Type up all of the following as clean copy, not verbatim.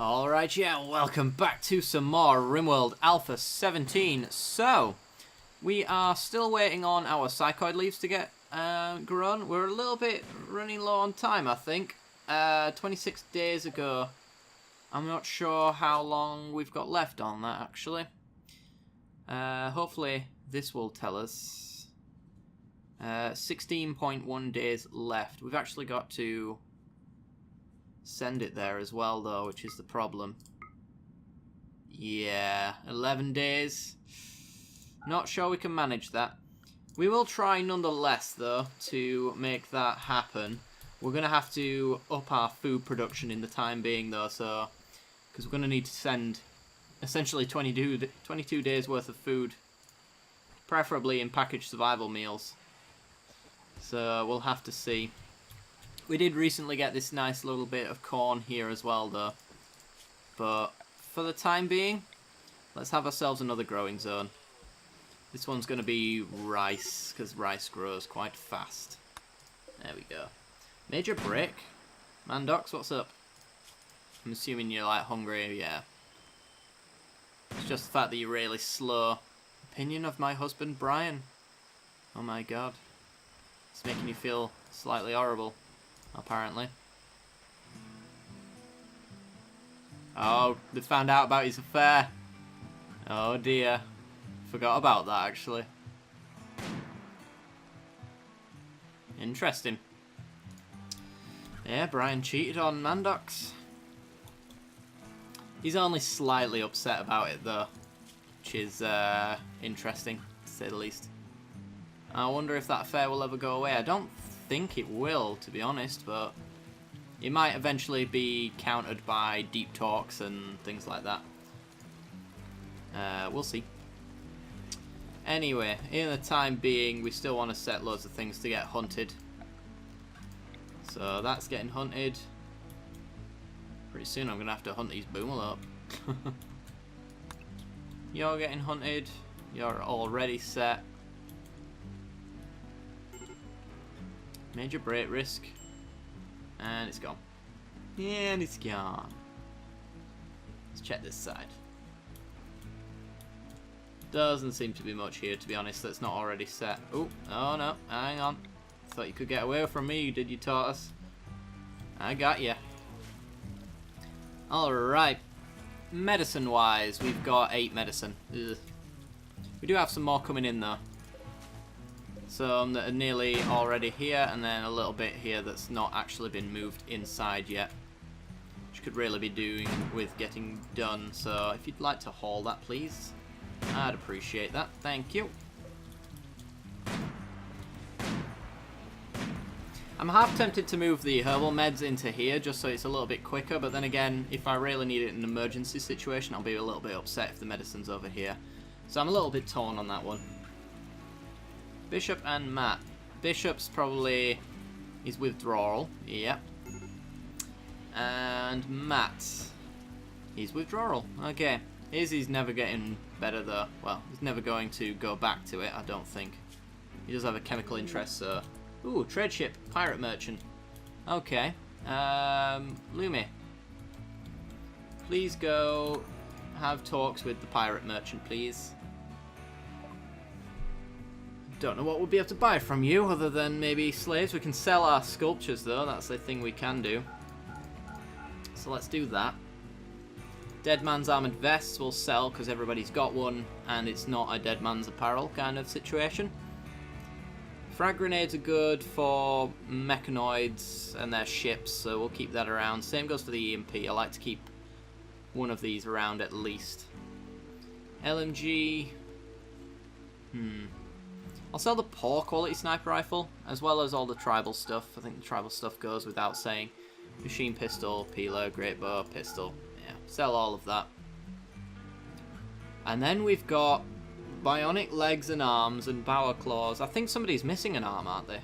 Alright, yeah, welcome back to some more Rimworld Alpha 17. So, we are still waiting on our psychoid leaves to get grown. We're a little bit running low on time, I think. 26 days ago. I'm not sure how long we've got left on that, actually. Hopefully this will tell us. 16.1 days left. We've actually got to send it there as well, though, which is the problem. Yeah, 11 days. Not sure we can manage that. We will try nonetheless, though, to make that happen. We're going to have to up our food production in the time being, though, so because we're going to need to send essentially 22 days worth of food, preferably in packaged survival meals. So we'll have to see. We did recently get this nice little bit of corn here as well, though. But for the time being, let's have ourselves another growing zone. This one's going to be rice, because rice grows quite fast. There we go. Major break. Mandox, what's up? I'm assuming you're, like, hungry, yeah. It's just the fact that you're really slow. Opinion of my husband, Brian. Oh my god. It's making you feel slightly horrible. Apparently. Oh, they found out about his affair. Oh dear. Forgot about that, actually. Interesting. Yeah, Brian cheated on Mandox. He's only slightly upset about it, though. Which is interesting, to say the least. I wonder if that affair will ever go away. I don't think it will, to be honest, but it might eventually be countered by deep talks and things like that. We'll see. Anyway, in the time being, we still want to set loads of things to get hunted. So that's getting hunted. Pretty soon I'm going to have to hunt these boomer up. You're getting hunted. You're already set. Major break risk. And it's gone. And it's gone. Let's check this side. Doesn't seem to be much here, to be honest, that's not already set. Oh no, hang on. Thought you could get away from me, did you, tortoise? I got you. Alright. Medicine-wise, we've got 8 medicine. Ugh. We do have some more coming in, though. Some that are nearly already here, and then a little bit here that's not actually been moved inside yet. Which could really be doing with getting done. So if you'd like to haul that, please. I'd appreciate that. Thank you. I'm half tempted to move the herbal meds into here just so it's a little bit quicker, but then again, if I really need it in an emergency situation, I'll be a little bit upset if the medicine's over here. So I'm a little bit torn on that one. Bishop and Matt. Bishop's probably his withdrawal. Yep. And Matt. His withdrawal. Okay. He's never getting better, though. Well, he's never going to go back to it, I don't think. He does have a chemical interest, so... Ooh, trade ship. Pirate merchant. Okay. Lumi. Please go have talks with the pirate merchant, please. Don't know what we'll be able to buy from you, other than maybe slaves. We can sell our sculptures, though. That's the thing we can do. So let's do that. Dead man's armored vests will sell because everybody's got one, and it's not a dead man's apparel kind of situation. Frag grenades are good for mechanoids and their ships, so we'll keep that around. Same goes for the EMP. I like to keep one of these around at least. LMG. I'll sell the poor quality sniper rifle, as well as all the tribal stuff. I think the tribal stuff goes without saying. Machine pistol, peeler, great bow, pistol. Yeah, sell all of that. And then we've got bionic legs and arms and bower claws. I think somebody's missing an arm, aren't they?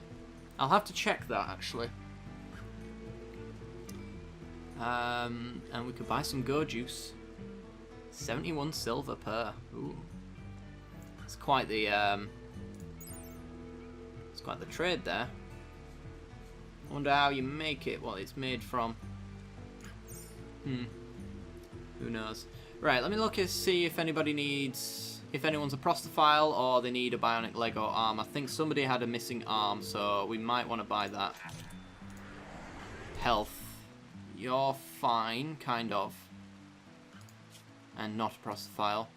I'll have to check that, actually. And we could buy some go juice. 71 silver per. Ooh. It's quite the trade there. Wonder how you make it. What it's made from. Who knows? Right, let me look and see if anybody needs... If anyone's a prostophile or they need a bionic leg or arm. I think somebody had a missing arm, so we might want to buy that. Health. You're fine, kind of. And not a prostophile.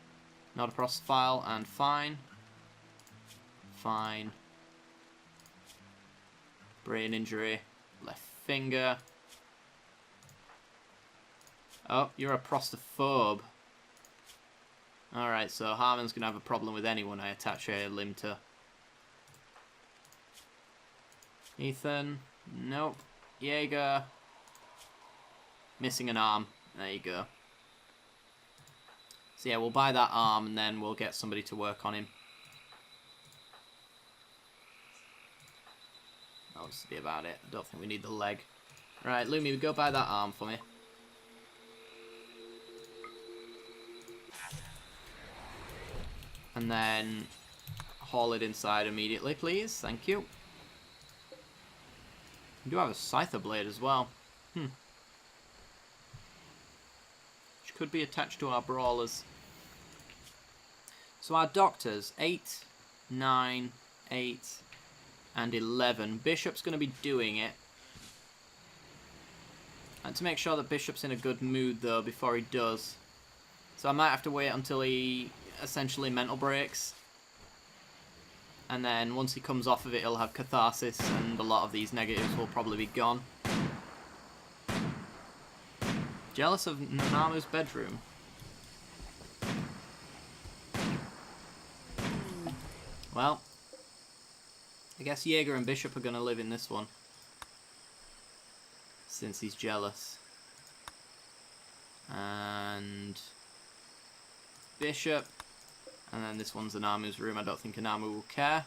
Not a prostophile and fine. Fine. Brain injury. Left finger. Oh, you're a prostophobe. Alright, so Harmon's going to have a problem with anyone I attach a limb to. Ethan. Nope. Jaeger. Missing an arm. There you go. So yeah, we'll buy that arm and then we'll get somebody to work on him. That'll just be about it. I don't think we need the leg. Right, Lumi, go buy that arm for me. And then haul it inside immediately, please. Thank you. We do have a scyther blade as well. Which could be attached to our brawlers. So our doctors, 8, 9, 8, and 11. Bishop's going to be doing it. And to make sure that Bishop's in a good mood, though, before he does. So I might have to wait until he essentially mental breaks. And then once he comes off of it, he'll have catharsis, and a lot of these negatives will probably be gone. Jealous of Nanamu's bedroom. Well, I guess Jaeger and Bishop are going to live in this one. Since he's jealous. And Bishop. And then this one's Anamu's room. I don't think Anamu will care.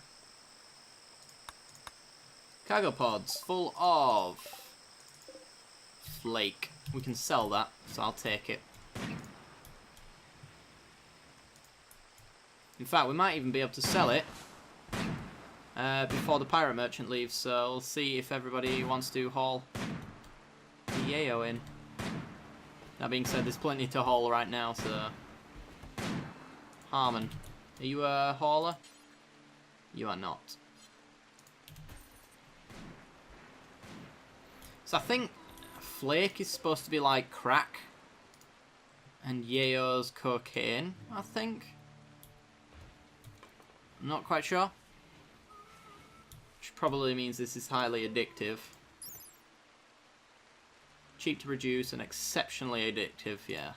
Cargo pods full of flake. We can sell that, so I'll take it. In fact, we might even be able to sell it before the pirate merchant leaves, so we'll see if everybody wants to haul the Yayo in. That being said, there's plenty to haul right now, so... Harmon, are you a hauler? You are not. So I think flake is supposed to be like crack, and Yayo's cocaine, I think. I'm not quite sure. Which probably means this is highly addictive. Cheap to produce and exceptionally addictive, yeah.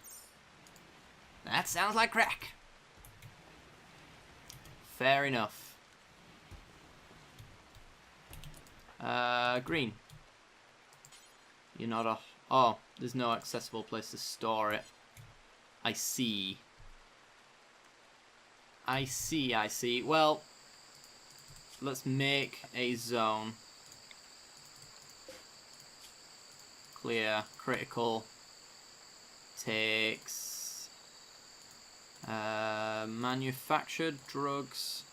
That sounds like crack. Fair enough. Green. You're not a... Oh, there's no accessible place to store it. I see. I see. Well, let's make a zone. Clear. Critical. Takes... manufactured drugs.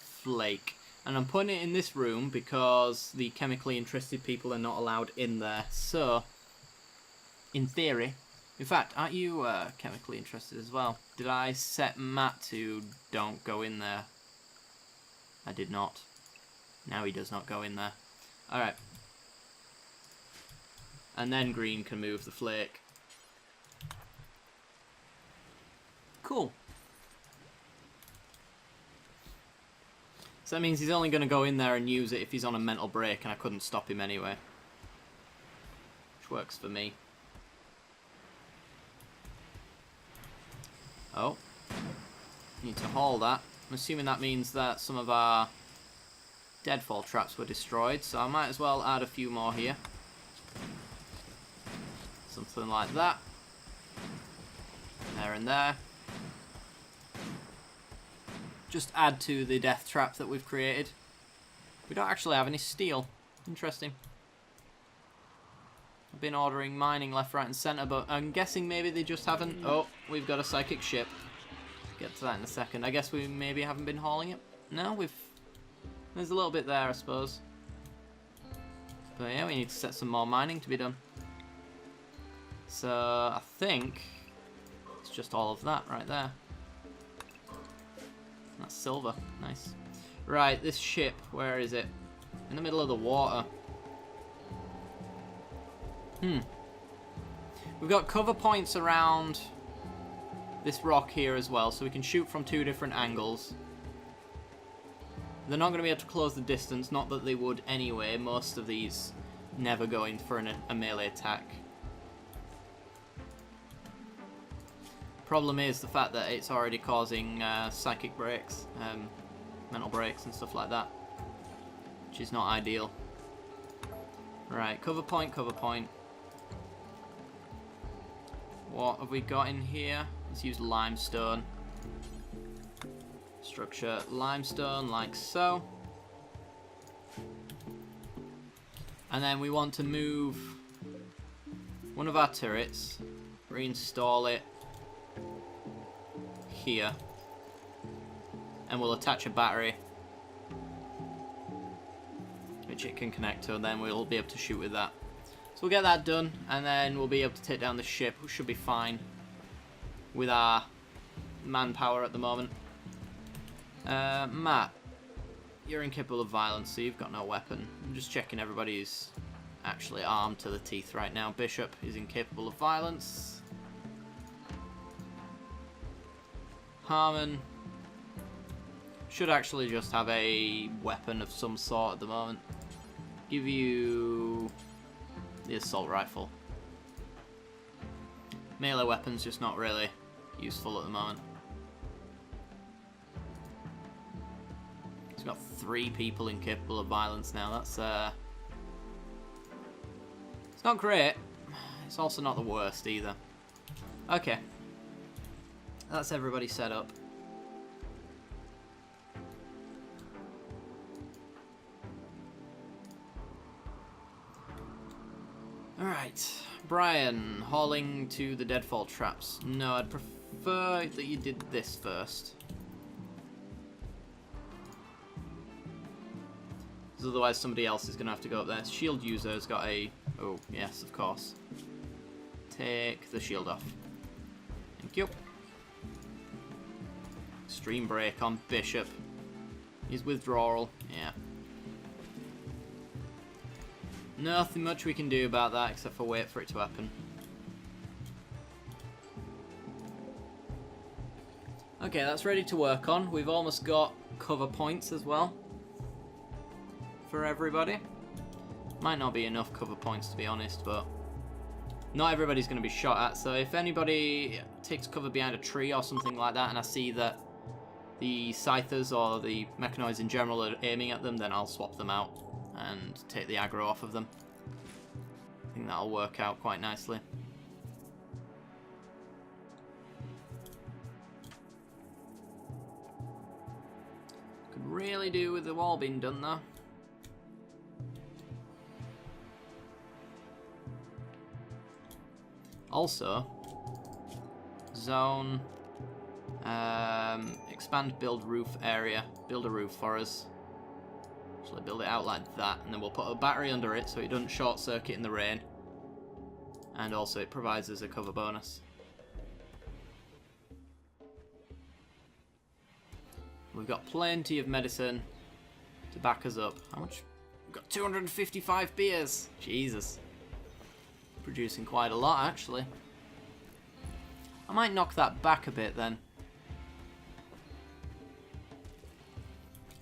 Flake. And I'm putting it in this room because the chemically interested people are not allowed in there. So, in theory... In fact, aren't you chemically interested as well? Did I set Matt to don't go in there? I did not. Now he does not go in there. Alright. And then Green can move the flake. Cool. So that means he's only going to go in there and use it if he's on a mental break, and I couldn't stop him anyway. Which works for me. Oh. Need to haul that. I'm assuming that means that some of our deadfall traps were destroyed, so I might as well add a few more here. Something like that. There and there. Just add to the death trap that we've created. We don't actually have any steel. Interesting. I've been ordering mining left, right and centre, but I'm guessing maybe they just haven't... Oh, we've got a psychic ship. Get to that in a second. I guess we maybe haven't been hauling it. No, we've... There's a little bit there, I suppose. But yeah, we need to set some more mining to be done. So I think it's just all of that right there. That's silver. Nice. Right, this ship, where is it? In the middle of the water. We've got cover points around this rock here as well, so we can shoot from 2 different angles. They're not going to be able to close the distance, not that they would anyway. Most of these never go in for a melee attack. Problem is the fact that it's already causing psychic breaks, mental breaks and stuff like that, which is not ideal. Right, cover point, cover point. What have we got in here? Let's use limestone. Structure limestone like so. And then we want to move one of our turrets, reinstall it here, and we'll attach a battery which it can connect to, and then we'll be able to shoot with that. So we'll get that done, and then we'll be able to take down the ship, which should be fine with our manpower at the moment. Matt, you're incapable of violence, so you've got no weapon. I'm just checking everybody's actually armed to the teeth right now. Bishop is incapable of violence. Harmon should actually just have a weapon of some sort at the moment. Give you the assault rifle. Melee weapon's just not really useful at the moment. He's got 3 people incapable of violence now. That's it's not great. It's also not the worst either. Okay. That's everybody set up. Alright, Brian, hauling to the deadfall traps. No, I'd prefer that you did this first. Because otherwise somebody else is going to have to go up there. Shield user's got a... Oh, yes, of course. Take the shield off. Thank you. Extreme break on Bishop. His withdrawal, yeah. Nothing much we can do about that except for wait for it to happen. Okay, that's ready to work on. We've almost got cover points as well for everybody. Might not be enough cover points to be honest, but not everybody's going to be shot at. So if anybody takes cover behind a tree or something like that and I see that the scythers or the mechanoids in general are aiming at them, then I'll swap them out and take the aggro off of them. I think that'll work out quite nicely. Could really do with the wall being done though. Also, zone, expand build roof area, build a roof for us. Actually build it out like that, and then we'll put a battery under it so it doesn't short circuit in the rain. And also it provides us a cover bonus. We've got plenty of medicine to back us up. How much? We've got 255 beers! Jesus. Producing quite a lot actually. I might knock that back a bit then.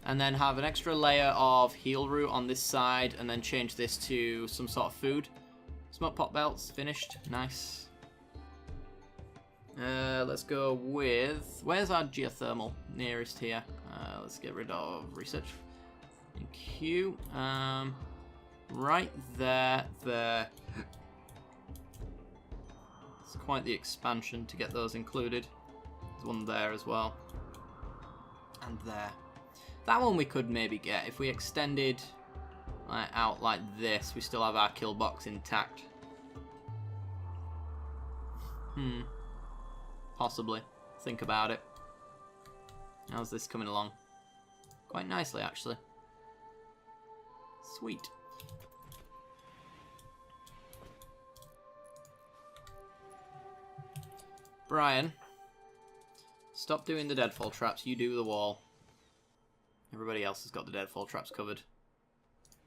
And then have an extra layer of heal root on this side, and then change this to some sort of food. Smoke pot belts, finished, nice. Let's go with, where's our geothermal nearest here? Let's get rid of research. Thank you. Right there, there. It's quite the expansion to get those included. There's one there as well. And there. That one we could maybe get if we extended out like this. We still have our kill box intact. Possibly. Think about it. How's this coming along? Quite nicely, actually. Sweet. Brian, stop doing the deadfall traps. You do the wall. Everybody else has got the deadfall traps covered.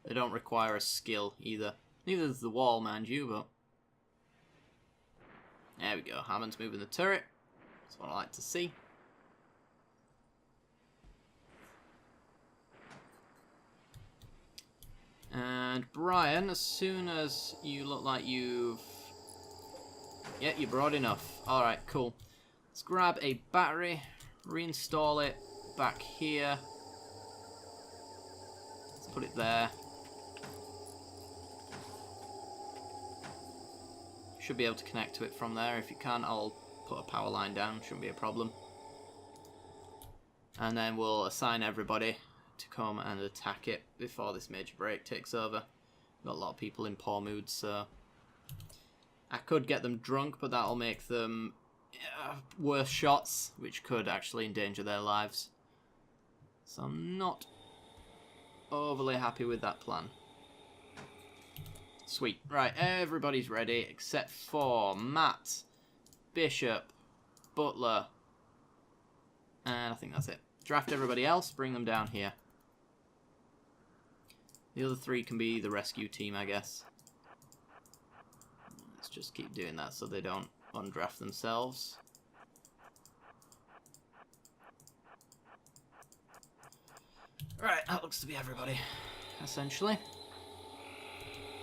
They don't require a skill either. Neither does the wall, mind you, but... There we go. Harmon's moving the turret. That's what I like to see. And Brian, as soon as you look like you've... Yeah, you brought enough. Alright, cool. Let's grab a battery, reinstall it back here. Let's put it there. Should be able to connect to it from there. If you can't, I'll put a power line down. Shouldn't be a problem. And then we'll assign everybody to come and attack it before this major break takes over. Got a lot of people in poor moods, so... I could get them drunk, but that'll make them worse shots, which could actually endanger their lives. So I'm not overly happy with that plan. Sweet. Right, everybody's ready except for Matt, Bishop, Butler, and I think that's it. Draft everybody else, bring them down here. The other three can be the rescue team, I guess. Let's just keep doing that so they don't undraft themselves. Right, that looks to be everybody, essentially.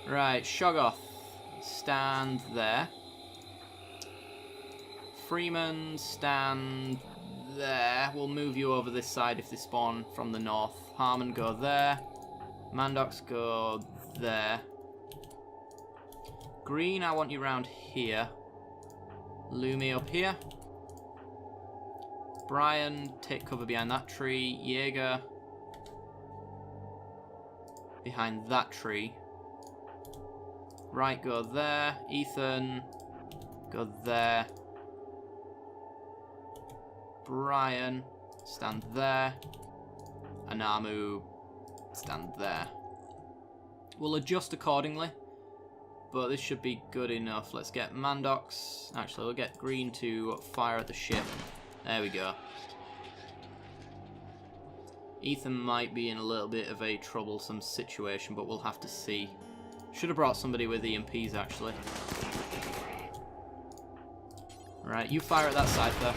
Right, Shoggoth, stand there. Freeman, stand there. We'll move you over this side if they spawn from the north. Harmon, go there. Mandox, go there. Green, I want you round here. Lumi up here. Brian, take cover behind that tree. Jaeger, behind that tree. Right, go there. Ethan, go there. Brian, stand there. Anamu, stand there. We'll adjust accordingly, but this should be good enough. Let's get Mandox. Actually, we'll get Green to fire at the ship. There we go. Ethan might be in a little bit of a troublesome situation, but we'll have to see. Should have brought somebody with EMPs, actually. Right, you fire at that Scyther.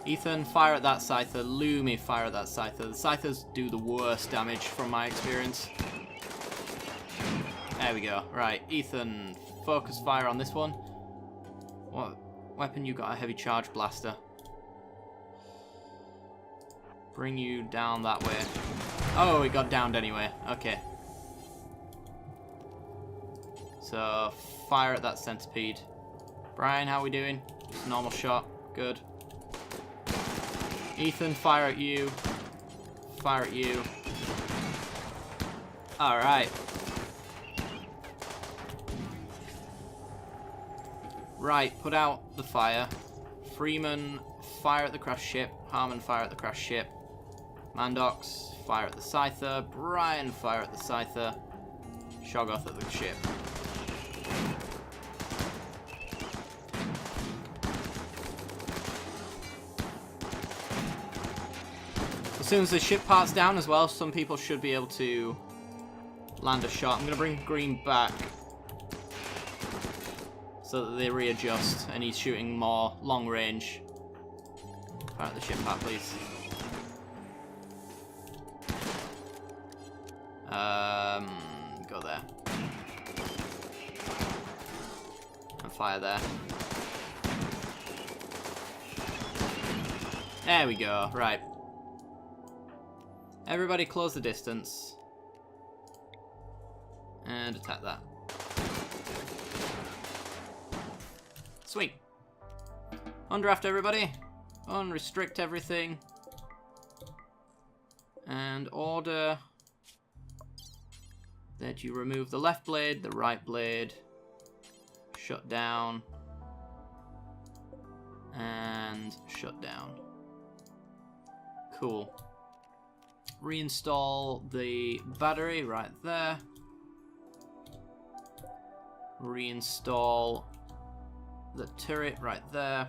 Ethan, fire at that Scyther. Lumi, fire at that Scyther. The Scythers do the worst damage from my experience. There we go. Right, Ethan, focus fire on this one. What weapon you got? A heavy charge blaster. Bring you down that way. Oh, it got downed anyway. Okay. So, fire at that centipede. Brian, how are we doing? Just a normal shot. Good. Ethan, fire at you. Fire at you. Alright. Right, put out the fire. Freeman, fire at the crash ship. Harmon, fire at the crash ship. Mandox, fire at the Scyther. Brian, fire at the Scyther. Shoggoth at the ship. As soon as the ship parts down as well, some people should be able to land a shot. I'm going to bring Green back so that they readjust and he's shooting more long range. Fire at the ship part, please. Go there. And fire there. There we go, right. Everybody close the distance. And attack that. Sweet. Undraft everybody. Unrestrict everything. And order that you remove the left blade, the right blade, shut down, and shut down. Cool. Reinstall the battery right there. Reinstall the turret right there.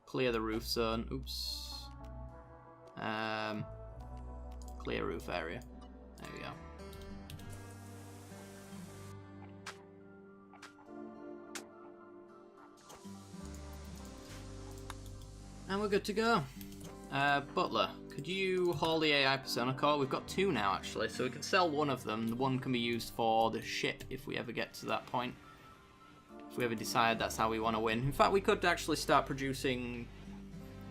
Clear the roof zone. Oops. Clear roof area. There we go. And we're good to go. Butler, could you haul the AI Persona core? We've got 2 now, actually, so we can sell one of them. The one can be used for the ship if we ever get to that point. If we ever decide that's how we want to win. In fact, we could actually start producing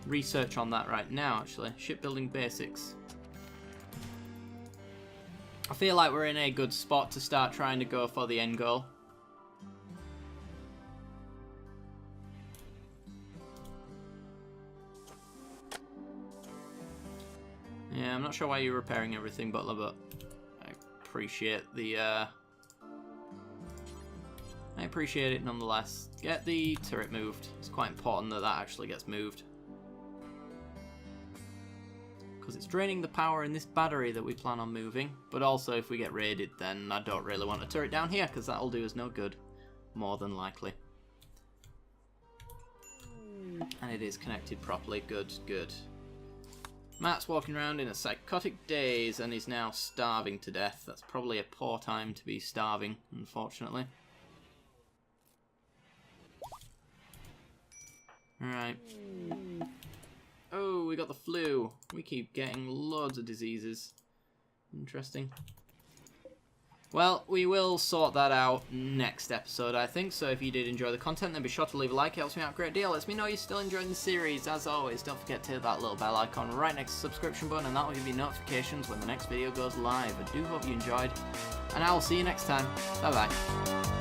research on that right now, actually. Shipbuilding basics. I feel like we're in a good spot to start trying to go for the end goal. Yeah, I'm not sure why you're repairing everything, Butler, but I appreciate the, I appreciate it nonetheless. Get the turret moved. It's quite important that that actually gets moved. Because it's draining the power in this battery that we plan on moving. But also, if we get raided, then I don't really want a turret down here, because that'll do us no good. More than likely. And it is connected properly. Good, good. Matt's walking around in a psychotic daze and is now starving to death. That's probably a poor time to be starving, unfortunately. Alright. Oh, we got the flu. We keep getting loads of diseases. Interesting. Well, we will sort that out next episode, I think. So if you did enjoy the content, then be sure to leave a like. It helps me out a great deal. Lets me know you're still enjoying the series. As always, don't forget to hit that little bell icon right next to the subscription button, and that will give you notifications when the next video goes live. I do hope you enjoyed, and I will see you next time. Bye-bye.